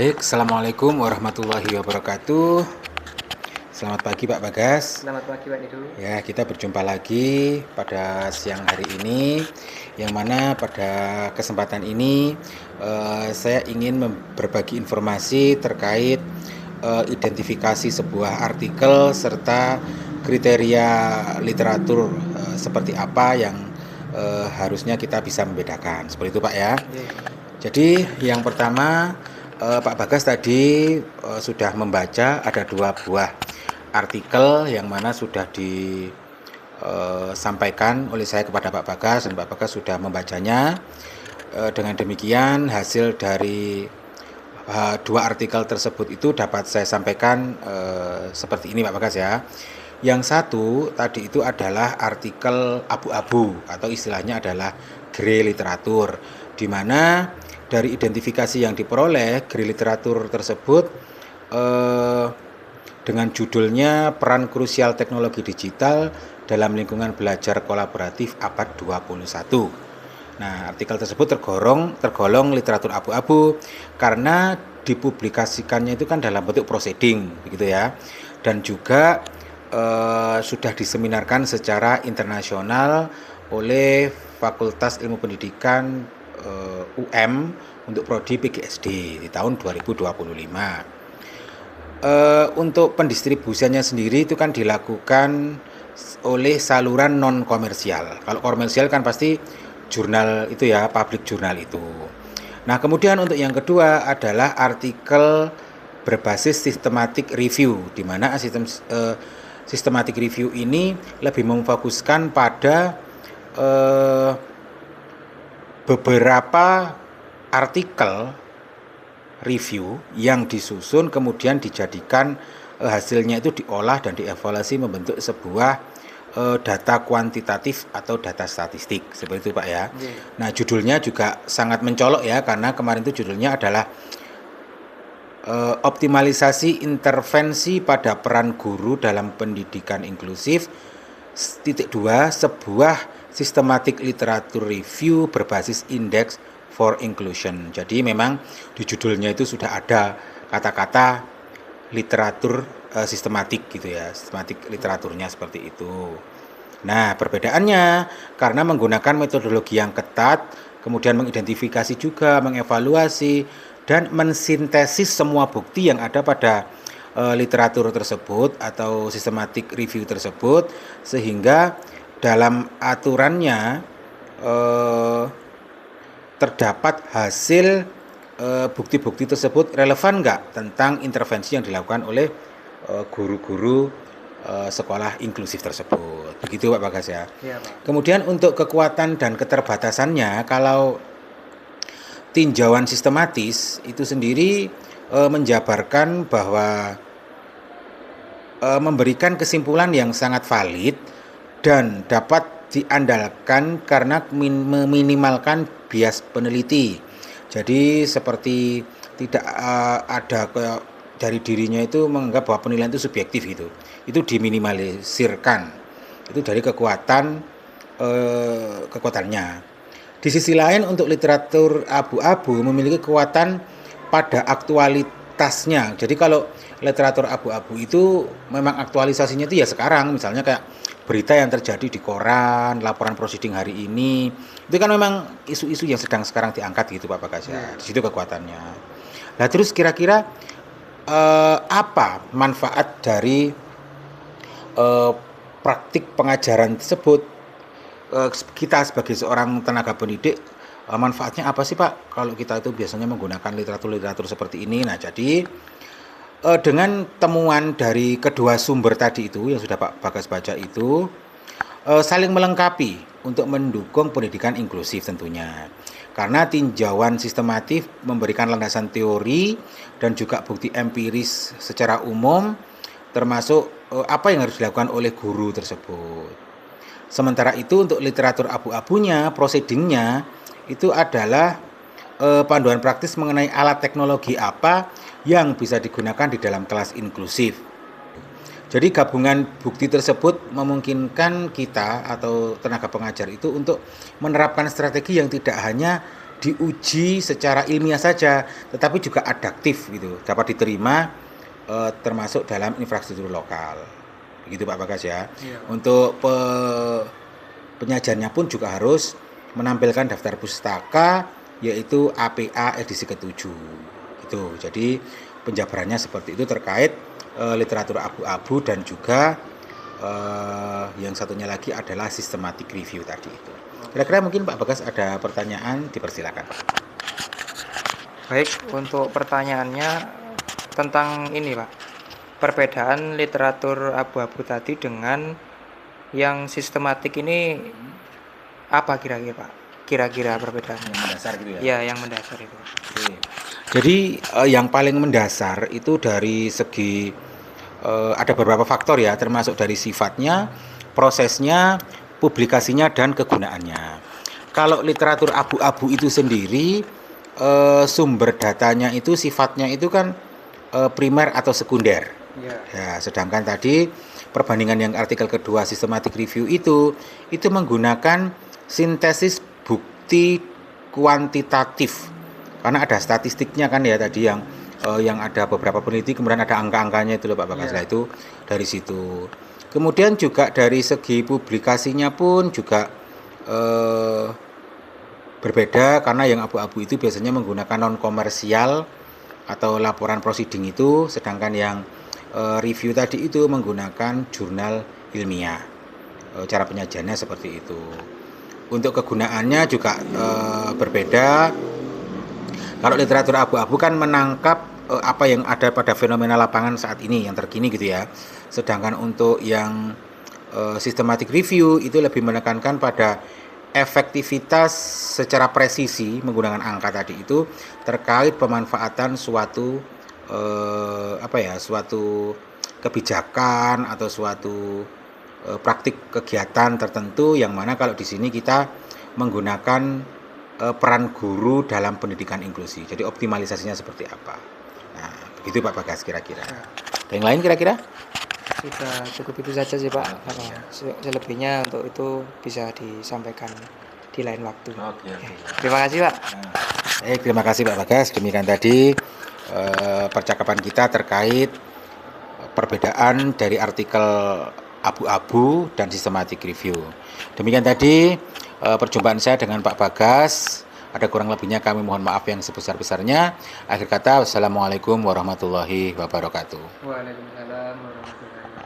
Baik, Assalamualaikum warahmatullahi wabarakatuh. Selamat pagi Pak Bagas. Selamat pagi Pak Nidu. Ya, kita berjumpa lagi pada siang hari ini, yang mana pada kesempatan ini saya ingin berbagi informasi terkait identifikasi sebuah artikel serta kriteria literatur seperti apa yang harusnya kita bisa membedakan. Seperti itu Pak ya. Jadi yang pertama, Pak Bagas tadi sudah membaca ada 2 buah artikel yang mana sudah disampaikan oleh saya kepada Pak Bagas, dan Pak Bagas sudah membacanya. Dengan demikian hasil dari 2 artikel tersebut itu dapat saya sampaikan seperti ini Pak Bagas ya. Yang satu tadi itu adalah artikel abu-abu atau istilahnya adalah grey literatur, di mana dari identifikasi yang diperoleh grey literatur tersebut dengan judulnya Peran Krusial Teknologi Digital dalam Lingkungan Belajar Kolaboratif Abad 21. Nah, artikel tersebut tergolong literatur abu-abu karena dipublikasikannya itu kan dalam bentuk proceeding, begitu ya. Dan juga sudah diseminarkan secara internasional oleh Fakultas Ilmu Pendidikan UM untuk prodi PGSD di tahun 2025. Untuk pendistribusiannya sendiri itu kan dilakukan oleh saluran non komersial. Kalau komersial kan pasti jurnal itu ya, public jurnal itu. Nah, kemudian untuk yang kedua adalah artikel berbasis systematic review, di mana systematic review ini lebih memfokuskan pada beberapa artikel review yang disusun kemudian dijadikan hasilnya itu diolah dan dievaluasi membentuk sebuah data kuantitatif atau data statistik, seperti itu Pak ya. Nah, judulnya juga sangat mencolok ya, karena kemarin itu judulnya adalah optimalisasi intervensi pada peran guru dalam pendidikan inklusif _2 sebuah systematic literature review berbasis indeks for inclusion. Jadi memang di judulnya itu sudah ada kata-kata literatur sistematik gitu ya, sistematik literaturnya seperti itu. Nah, perbedaannya karena menggunakan metodologi yang ketat, kemudian mengidentifikasi juga, mengevaluasi dan mensintesis semua bukti yang ada pada literatur tersebut atau systematic review tersebut, sehingga dalam aturannya terdapat hasil bukti-bukti tersebut relevan nggak tentang intervensi yang dilakukan oleh guru-guru sekolah inklusif tersebut. Begitu Pak Bagas ya. Ya, Pak. Kemudian untuk kekuatan dan keterbatasannya, kalau tinjauan sistematis itu sendiri menjabarkan bahwa memberikan kesimpulan yang sangat valid dan dapat diandalkan karena meminimalkan bias peneliti. Jadi seperti tidak ada dari dirinya itu menganggap bahwa penilaian itu subjektif gitu. Itu diminimalisirkan. Itu dari kekuatannya. Di sisi lain untuk literatur abu-abu memiliki kekuatan pada aktualitasnya. Jadi kalau literatur abu-abu itu memang aktualisasinya itu ya sekarang, misalnya kayak berita yang terjadi di koran, laporan proceeding hari ini, itu kan memang isu-isu yang sedang sekarang diangkat gitu Pak Bagas ya. Di situ kekuatannya. Nah, terus kira-kira apa manfaat dari praktik pengajaran tersebut? Kita sebagai seorang tenaga pendidik, manfaatnya apa sih Pak kalau kita itu biasanya menggunakan literatur-literatur seperti ini? Nah, jadi dengan temuan dari kedua sumber tadi itu yang sudah Pak Bagas baca itu saling melengkapi untuk mendukung pendidikan inklusif tentunya. Karena tinjauan sistematif memberikan landasan teori dan juga bukti empiris secara umum, termasuk apa yang harus dilakukan oleh guru tersebut. Sementara itu untuk literatur abu-abunya, proceedingnya itu adalah panduan praktis mengenai alat teknologi apa yang bisa digunakan di dalam kelas inklusif. Jadi gabungan bukti tersebut memungkinkan kita atau tenaga pengajar itu untuk menerapkan strategi yang tidak hanya diuji secara ilmiah saja, tetapi juga adaptif gitu, dapat diterima termasuk dalam infrastruktur lokal. Begitu Pak Bagas ya. Iya. Untuk penyajiannya pun juga harus menampilkan daftar pustaka yaitu APA edisi ke-7. Gitu. Jadi penjabarannya seperti itu terkait literatur abu-abu dan juga yang satunya lagi adalah systematic review tadi itu. Kira-kira mungkin Pak Bagas ada pertanyaan, dipersilakan. Baik, untuk pertanyaannya tentang ini Pak, perbedaan literatur abu-abu tadi dengan yang sistematik ini apa kira-kira Pak? Kira-kira perbedaannya? Yang mendasar gitu ya? Ya, yang mendasar itu. Oke. Jadi yang paling mendasar itu dari segi ada beberapa faktor ya, termasuk dari sifatnya, prosesnya, publikasinya, dan kegunaannya. Kalau literatur abu-abu itu sendiri, sumber datanya itu sifatnya itu kan primer atau sekunder. Ya, sedangkan tadi perbandingan yang artikel kedua systematic review itu menggunakan sintesis bukti kuantitatif. Karena ada statistiknya kan ya tadi yang ada beberapa peneliti, kemudian ada angka-angkanya itu loh Pak Bagas. Lah itu dari situ. Kemudian juga dari segi publikasinya pun juga berbeda, karena yang abu-abu itu biasanya menggunakan non komersial atau laporan prosiding itu, sedangkan yang review tadi itu menggunakan jurnal ilmiah. Cara penyajiannya seperti itu. Untuk kegunaannya juga berbeda. Kalau literatur abu-abu kan menangkap apa yang ada pada fenomena lapangan saat ini yang terkini gitu ya. Sedangkan untuk yang systematic review itu lebih menekankan pada efektivitas secara presisi menggunakan angka tadi itu terkait pemanfaatan suatu suatu kebijakan atau suatu praktik kegiatan tertentu, yang mana kalau di sini kita menggunakan peran guru dalam pendidikan inklusi. Jadi optimalisasinya seperti apa. Nah, begitu Pak Bagas kira-kira. Ada yang lain kira-kira? Sudah cukup itu saja sih Pak. Selebihnya untuk itu bisa disampaikan di lain waktu. Oke. Terima kasih Pak. Baik, terima kasih Pak Bagas. Demikian tadi percakapan kita terkait perbedaan dari artikel abu-abu dan systematic review. Demikian tadi perjumpaan saya dengan Pak Bagas. Ada kurang lebihnya kami mohon maaf yang sebesar-besarnya. Akhir kata, wassalamualaikum warahmatullahi wabarakatuh. Waalaikumsalam warahmatullahi wabarakatuh.